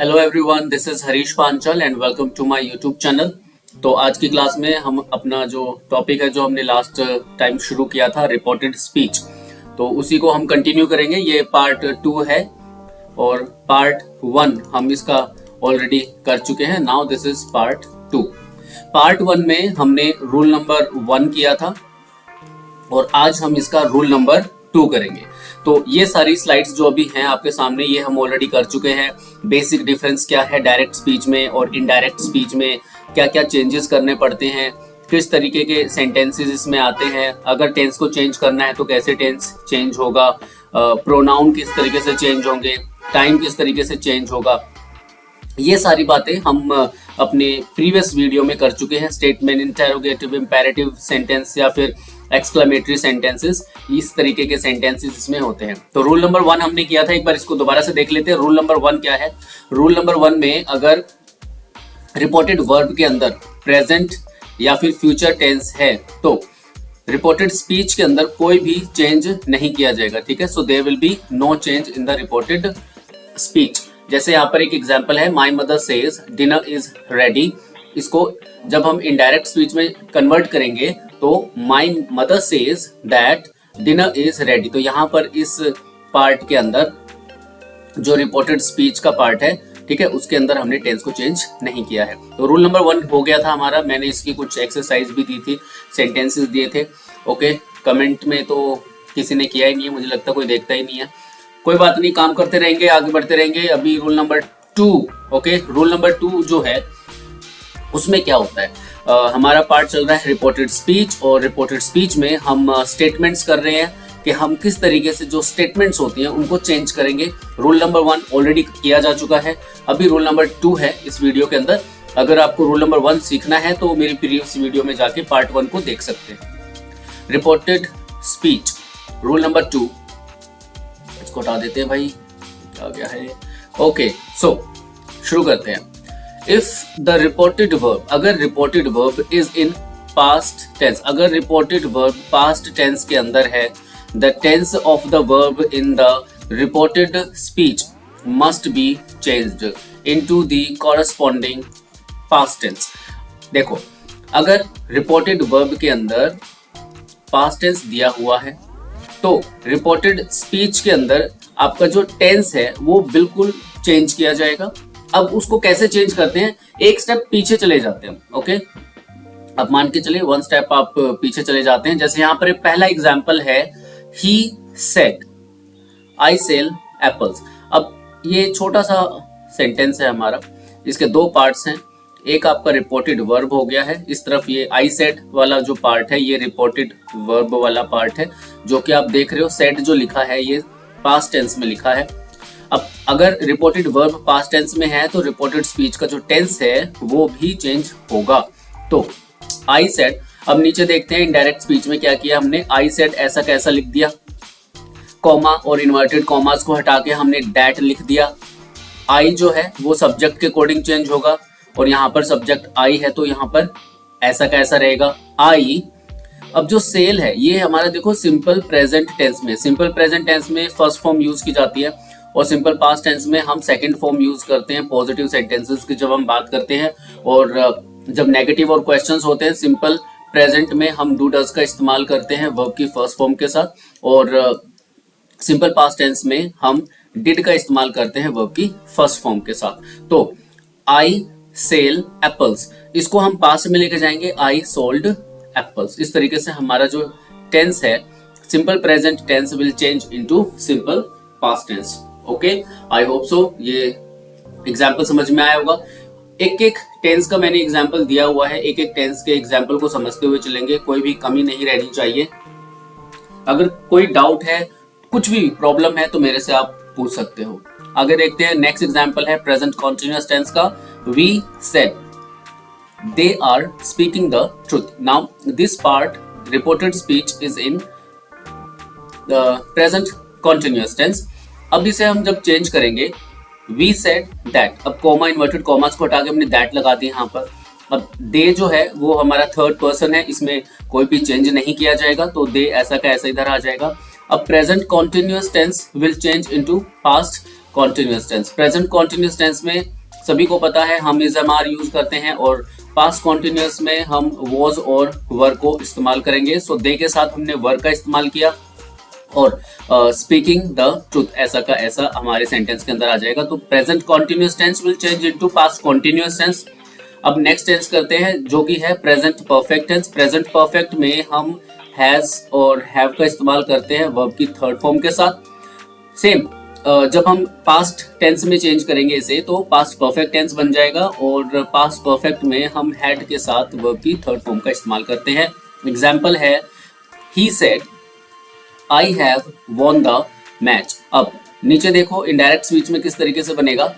Hello everyone, this is Harish Panchal and welcome to my YouTube channel. तो आज की class में हम अपना जो टॉपिक है जो हमने लास्ट टाइम शुरू किया था रिपोर्टेड स्पीच, तो उसी को हम कंटिन्यू करेंगे। ये पार्ट 2 है और पार्ट 1 हम इसका ऑलरेडी कर चुके हैं। Now this is part 2। Part 1 में हमने रूल नंबर 1 किया था और आज हम इसका रूल नंबर 2 करेंगे। तो ये सारी स्लाइड्स जो अभी हैं आपके सामने, ये हम ऑलरेडी कर चुके हैं। बेसिक डिफरेंस क्या है डायरेक्ट स्पीच में और इनडायरेक्ट स्पीच में, क्या क्या चेंजेस करने पड़ते हैं, किस तरीके के सेंटेंसेस इसमें आते हैं, अगर टेंस को चेंज करना है तो कैसे टेंस चेंज होगा, प्रोनाउन किस तरीके से चेंज होंगे, टाइम किस तरीके से चेंज होगा। ये सारी बातें हम अपने प्रीवियस वीडियो में कर चुके हैं। स्टेटमेंट, इंटेरोगेटिव, इंपेरेटिव सेंटेंस या फिर एक्सक्लेमेटरी सेंटेंसेस, इस तरीके के सेंटेंसेस इसमें होते हैं। तो रूल नंबर 1 हमने किया था, एक बार इसको दोबारा से देख लेते हैं। रूल नंबर 1 क्या है? रूल नंबर 1 में अगर रिपोर्टेड वर्ब के अंदर प्रेजेंट या फिर फ्यूचर टेंस है तो रिपोर्टेड स्पीच के अंदर कोई भी चेंज नहीं किया जाएगा, ठीक है। So there will be no change in the reported speech. जैसे यहाँ पर एक एग्जांपल है, my mother says dinner is ready. इसको जब हम इनडायरेक्ट स्पीच में कन्वर्ट करेंगे तो my mother says that dinner is ready. तो यहाँ पर इस पार्ट के अंदर जो रिपोर्टेड स्पीच का पार्ट है, ठीक है, उसके अंदर हमने टेंस को चेंज नहीं किया है। तो रूल नंबर 1 हो गया था हमारा। मैंने इसकी कुछ एक्सरसाइज भी दी थी, सेंटेंसेस दिए थे। ओके, कमेंट में तो किसी ने किया ही नहीं है, मुझे लगता कोई देखता ही नहीं है। कोई बात नहीं, काम करते रहेंगे, आगे बढ़ते रहेंगे। अभी rule number 2, okay, rule number 2 जो है उसमें क्या होता है, हमारा पार्ट चल रहा है रिपोर्टेड स्पीच, और रिपोर्टेड स्पीच में हम स्टेटमेंट्स कर रहे हैं कि हम किस तरीके से जो स्टेटमेंट्स होती हैं उनको चेंज करेंगे। रूल नंबर 1 ऑलरेडी किया जा चुका है, अभी रूल नंबर 2 है इस वीडियो के अंदर। अगर आपको रूल नंबर 1 सीखना है तो मेरी प्रीवियस वीडियो में जाके पार्ट 1 को देख सकते हैं। रिपोर्टेड स्पीच रूल नंबर 2, इसको हटा देते हैं भाई, क्या गया है। ओके, सो शुरू करते हैं। If the reported verb, अगर reported verb is in past tense, अगर reported verb past tense के अंदर है, the tense of the verb in the reported speech must be changed into the corresponding past tense। देखो, अगर reported verb के अंदर past tense दिया हुआ है तो reported speech के अंदर आपका जो tense है वो बिल्कुल चेंज किया जाएगा। अब उसको कैसे चेंज करते हैं, एक स्टेप पीछे चले जाते हैं। ओके, अब मान के चलिए 1 स्टेप आप पीछे चले जाते हैं। जैसे यहाँ पर एक पहला एग्जांपल है, he said I sell apples. अब ये छोटा सा सेंटेंस है हमारा, इसके 2 पार्ट्स हैं। एक आपका रिपोर्टेड वर्ब हो गया है, इस तरफ ये आई सेड वाला जो पार्ट है ये रिपोर्टेड वर्ब वाला पार्ट है, जो कि आप देख रहे हो। सेड जो लिखा है ये पास्ट टेंस में लिखा है। अब अगर रिपोर्टेड वर्ब पास्ट टेंस में है तो रिपोर्टेड स्पीच का जो टेंस है वो भी चेंज होगा। तो आई सेड, अब नीचे देखते हैं इनडायरेक्ट स्पीच में क्या किया हमने। आई सेड ऐसा कैसा लिख दिया, कॉमा और इन्वर्टेड कॉमास को हटा के हमने डैट लिख दिया। आई जो है वो सब्जेक्ट के अकॉर्डिंग चेंज होगा और यहाँ पर सब्जेक्ट आई है तो यहाँ पर ऐसा कैसा रहेगा, आई। अब जो सेल है ये हमारा देखो सिंपल प्रेजेंट टेंस में, सिंपल प्रेजेंट टेंस में फर्स्ट फॉर्म यूज की जाती है और सिंपल पास्ट टेंस में हम सेकंड फॉर्म यूज करते हैं पॉजिटिव सेंटेंसेस की जब हम बात करते हैं। और जब नेगेटिव और क्वेश्चंस होते हैं सिंपल प्रेजेंट में हम डू डज का इस्तेमाल करते हैं वर्ब की फर्स्ट फॉर्म के साथ, और सिंपल पास्ट टेंस में हम डिड का इस्तेमाल करते हैं वर्ब की फर्स्ट फॉर्म के साथ। तो आई सेल एप्पल्स, इसको हम पास्ट में लेके जाएंगे, आई सोल्ड एप्पल्स। इस तरीके से हमारा जो टेंस है simple present tense will change into simple past tense. Okay, I hope so ये एग्जाम्पल समझ में आया होगा। एक एक टेंस का मैंने एग्जाम्पल दिया हुआ है, एक एक टेंस के एग्जाम्पल को समझते हुए चलेंगे, कोई भी कमी नहीं रहनी चाहिए। अगर कोई डाउट है, कुछ भी प्रॉब्लम है तो मेरे से आप पूछ सकते हो। आगे देखते हैं, नेक्स्ट एग्जाम्पल है प्रेजेंट कॉन्टिन्यूअस टेंस का। We said they are speaking the truth. Now this part reported speech is in the present continuous tense. अब इसे हम जब चेंज करेंगे, वी सेड दैट, अब कॉमा इन्वर्टेड कॉमास को हटा के हमने दैट लगा दिया यहाँ पर। अब दे जो है वो हमारा थर्ड पर्सन है, इसमें कोई भी चेंज नहीं किया जाएगा तो दे ऐसा का ऐसा इधर आ जाएगा। अब present continuous tense will change into past continuous tense. Present continuous tense में सभी को पता है हम इज एम आर यूज करते हैं, और पास्ट कॉन्टिन्यूअस में हम वॉज और वर को इस्तेमाल करेंगे। सो दे के साथ हमने वर का इस्तेमाल किया, और स्पीकिंग द ट्रूथ ऐसा का ऐसा हमारे सेंटेंस के अंदर आ जाएगा। तो present continuous tense will change into past continuous tense. अब नेक्स्ट टेंस करते हैं जो कि है present perfect tense. Present perfect में हम हैज और हैव का इस्तेमाल करते हैं वर्ब की थर्ड फॉर्म के साथ। सेम जब हम पास्ट टेंस में चेंज करेंगे इसे तो पास्ट परफेक्ट टेंस बन जाएगा, और पास्ट परफेक्ट में हम हैड के साथ वर्ब की थर्ड फॉर्म का इस्तेमाल करते हैं। एग्जाम्पल है he said I have won the match. अब नीचे देखो इनडायरेक्ट स्पीच में किस तरीके से बनेगा,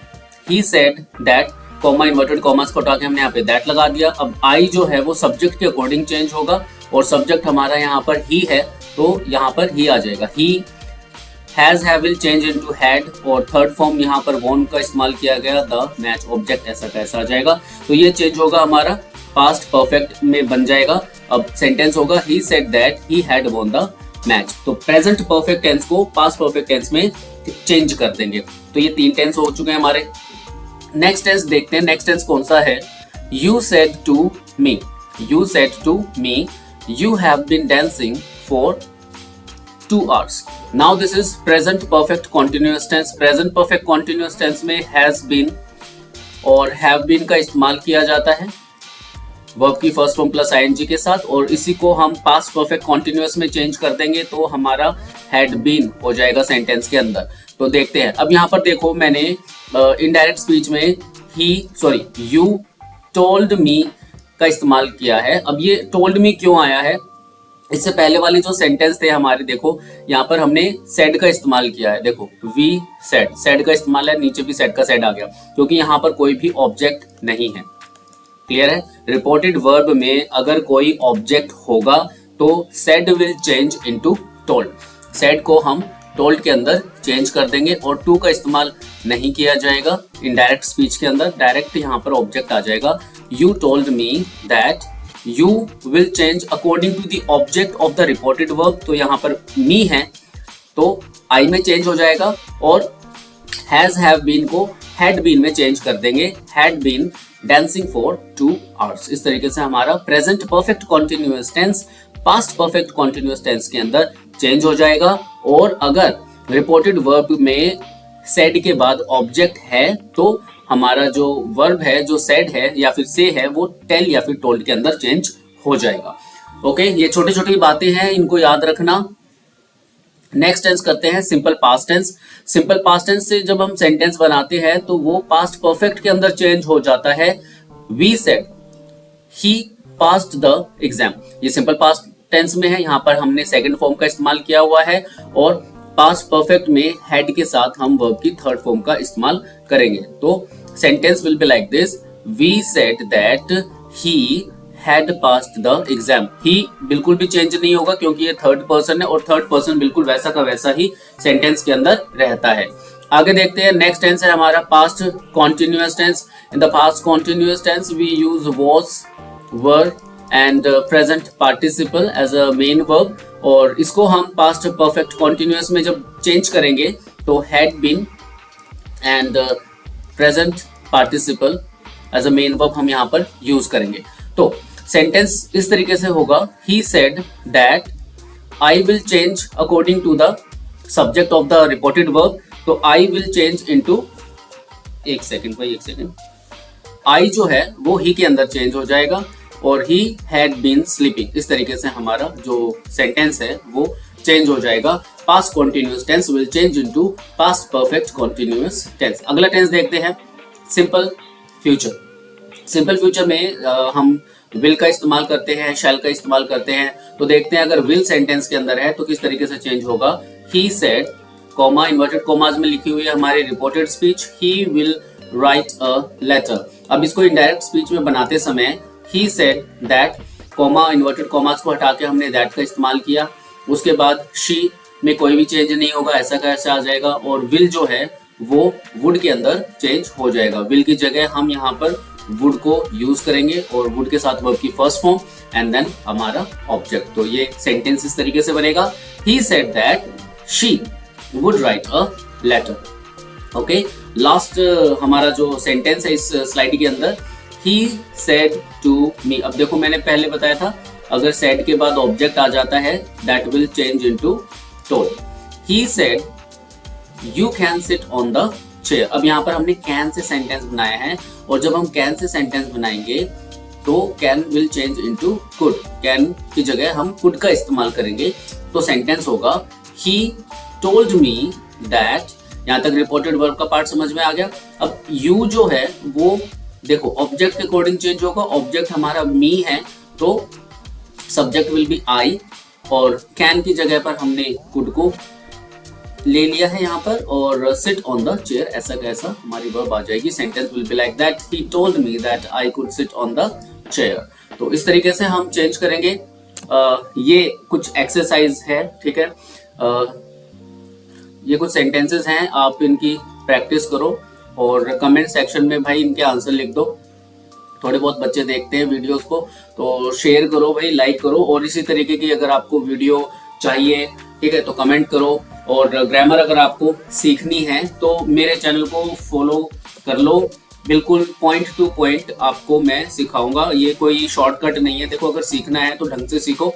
he said that, comma inverted commas को हटा के हमने यहाँ पे दैट लगा दिया। अब आई जो है वो सब्जेक्ट के अकॉर्डिंग चेंज होगा, और सब्जेक्ट हमारा यहाँ पर ही है तो यहाँ पर ही आ जाएगा। He has have will change into had, और थर्ड फॉर्म यहाँ पर वॉन का इस्तेमाल किया गया, द मैच ऑब्जेक्ट ऐसा कैसा आ जाएगा। तो ये चेंज होगा हमारा पास्ट परफेक्ट में बन जाएगा। अब सेंटेंस होगा he said that he had won the match. तो प्रेजेंट परफेक्ट टेंस को पास्ट परफेक्ट टेंस में चेंज कर देंगे। तो ये 3 टेंस हो चुके हैं हमारे। नेक्स्ट टेंस देखते हैं, नेक्स्ट टेंस कौन सा है। You said to me, you said to me you have been dancing for 2 hours. Now this is present perfect continuous tense. Present perfect continuous tense में has been और have been का इस्तेमाल किया जाता है वर्ब की फर्स्ट फॉर्म प्लस ing के साथ, और इसी को हम पास्ट परफेक्ट कॉन्टिन्यूअस में चेंज कर देंगे तो हमारा had been हो जाएगा सेंटेंस के अंदर। तो देखते हैं। अब यहाँ पर देखो मैंने इनडायरेक्ट स्पीच में you told me का इस्तेमाल किया है। अब ये टोल्ड मी क्यों आया है, इससे पहले वाले जो सेंटेंस थे हमारे, देखो यहाँ पर हमने सेड का इस्तेमाल किया है। देखो वी सेड, सेड का इस्तेमाल है, नीचे भी सेड का सेड आ गया क्योंकि यहाँ पर कोई भी ऑब्जेक्ट नहीं है। क्लियर है। रिपोर्टेड वर्ब में अगर कोई ऑब्जेक्ट होगा तो said will change into told. Said को हम टोल्ड के अंदर चेंज कर देंगे, और टू का इस्तेमाल नहीं किया जाएगा इनडायरेक्ट स्पीच के अंदर। डायरेक्ट यहाँ पर ऑब्जेक्ट आ जाएगा। You told me that you will change according to the object of the reported verb। तो यहाँ पर me है तो I में चेंज हो जाएगा, और has have been को had been में चेंज कर देंगे। had been dancing for 2 hours। इस तरीके से हमारा present perfect continuous tense past perfect continuous tense के अंदर चेंज हो जाएगा। और अगर reported verb में said के बाद ऑब्जेक्ट है तो हमारा जो वर्ब है, जो सेड है या फिर से है, वो टेल या फिर टोल्ड के अंदर चेंज हो जाएगा। ओके, ये छोटी छोटी बातें हैं, इनको याद रखना। नेक्स्ट टेंस करते हैं simple past tense. Simple past tense से जब हम सेंटेंस बनाते हैं तो वो पास्ट परफेक्ट के अंदर चेंज हो जाता है। We said he passed the exam, ये सिंपल पास्ट टेंस में है। यहाँ पर हमने सेकंड फॉर्म का इस्तेमाल किया हुआ है, और पास्ट परफेक्ट में हैड के साथ हम वर्ब की थर्ड फॉर्म का इस्तेमाल करेंगे। तो sentence will be like this, we said that he had passed the exam. ही बिल्कुल भी चेंज नहीं होगा क्योंकि ये थर्ड पर्सन है, और थर्ड पर्सन बिल्कुल वैसा का वैसा ही सेंटेंस के अंदर रहता है। आगे देखते हैं। नेक्स्ट टेंस है हमारा past continuous tense. In the past continuous tense we use was, were and present participle as a main verb, और इसको हम पास्ट परफेक्ट कॉन्टिन्यूअस में जब चेंज करेंगे तो had been and present participle as a main verb हम यहाँ पर यूज करेंगे। तो सेंटेंस इस तरीके से होगा, he said that I will change according to the subject of the reported verb. तो आई विल चेंज इनटू, एक सेकेंड, आई जो है वो ही के अंदर चेंज हो जाएगा, और ही हैड बीन स्लीपिंग। इस तरीके से हमारा जो सेंटेंस है वो चेंज हो जाएगा। Past continuous tense will change into past perfect continuous tense. अगला टेंस देखते हैं सिंपल फ्यूचर। सिंपल फ्यूचर में हम विल का इस्तेमाल करते हैं, शैल का इस्तेमाल करते हैं। तो देखते हैं अगर विल सेंटेंस के अंदर है तो किस तरीके से चेंज होगा। He said, comma inverted commas में लिखी हुई है हमारी reported speech, he will write a letter. अब इसको इनडायरेक्ट स्पीच में बनाते समय he said that, comma inverted commas को हटा के हमने दैट का इस्तेमाल किया। उसके बाद शी में कोई भी चेंज नहीं होगा, ऐसा का ऐसा आ जाएगा, और विल जो है वो वुड के अंदर चेंज हो जाएगा। विल की जगह हम यहाँ पर वुड को यूज करेंगे, और वुड के साथ वर्ब की फर्स्ट फॉर्म एंड देन हमारा ऑब्जेक्ट। तो ये सेंटेंस इस तरीके से बनेगा, he said that she would write a letter. Okay, last हमारा जो सेंटेंस है इस स्लाइड के अंदर, ही सेड टू मी। अब देखो मैंने पहले बताया था अगर सेड के बाद ऑब्जेक्ट आ जाता है that will change into told. He said you can sit on the chair. अब यहाँ पर हमने कैन से सेंटेंस बनाया है और जब हम कैन से सेंटेंस बनाएंगे तो can will change into could. Can की जगह हम कुड का इस्तेमाल करेंगे तो सेंटेंस होगा ही टोल्ड मी दैट। यहाँ तक रिपोर्टेड वर्ब का पार्ट समझ में आ गया। अब यू जो है वो देखो ऑब्जेक्ट के अकॉर्डिंग चेंज होगा। ऑब्जेक्ट हमारा मी है तो सब्जेक्ट विल बी आई और कैन की जगह पर हमने कुड को ले लिया है यहाँ पर और सिट ऑन द चेयर ऐसा कैसा हमारी वर्ब आ जाएगी। Sentence will be like that he told me that I could sit on the chair. तो इस तरीके से हम चेंज करेंगे। ये कुछ एक्सरसाइज है, ठीक है। ये कुछ सेंटेंसेस हैं, आप इनकी प्रैक्टिस करो और कमेंट सेक्शन में भाई इनके आंसर लिख दो। थोड़े बहुत बच्चे देखते हैं वीडियोस को तो शेयर करो भाई, लाइक करो। और इसी तरीके की अगर आपको वीडियो चाहिए, ठीक है, तो कमेंट करो। और ग्रामर अगर आपको सीखनी है तो मेरे चैनल को फॉलो कर लो। बिल्कुल पॉइंट टू पॉइंट आपको मैं सिखाऊंगा। ये कोई शॉर्टकट नहीं है। देखो अगर सीखना है तो ढंग से सीखो,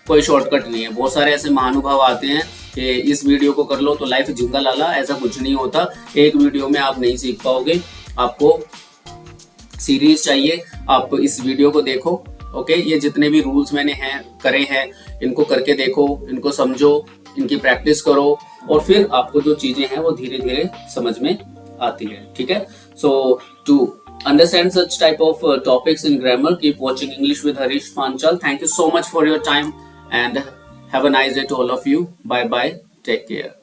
कोई शॉर्टकट नहीं है। बहुत सारे ऐसे महानुभाव आते हैं कि इस वीडियो को कर लो तो लाइफ जिंगा लाला, ऐसा कुछ नहीं होता। एक वीडियो में आप नहीं सीख पाओगे, आपको सीरीज चाहिए। आप इस वीडियो को देखो, ओके। ये जितने भी रूल्स मैंने करे हैं इनको करके देखो, इनको समझो, इनकी प्रैक्टिस करो और फिर आपको जो चीजें हैं वो धीरे धीरे समझ में आती है, ठीक है। सो to understand such type of topics in grammar, keep watching English with Harish Panchal. Thank you so much for your time and have a nice day to all of you. Bye bye, take care.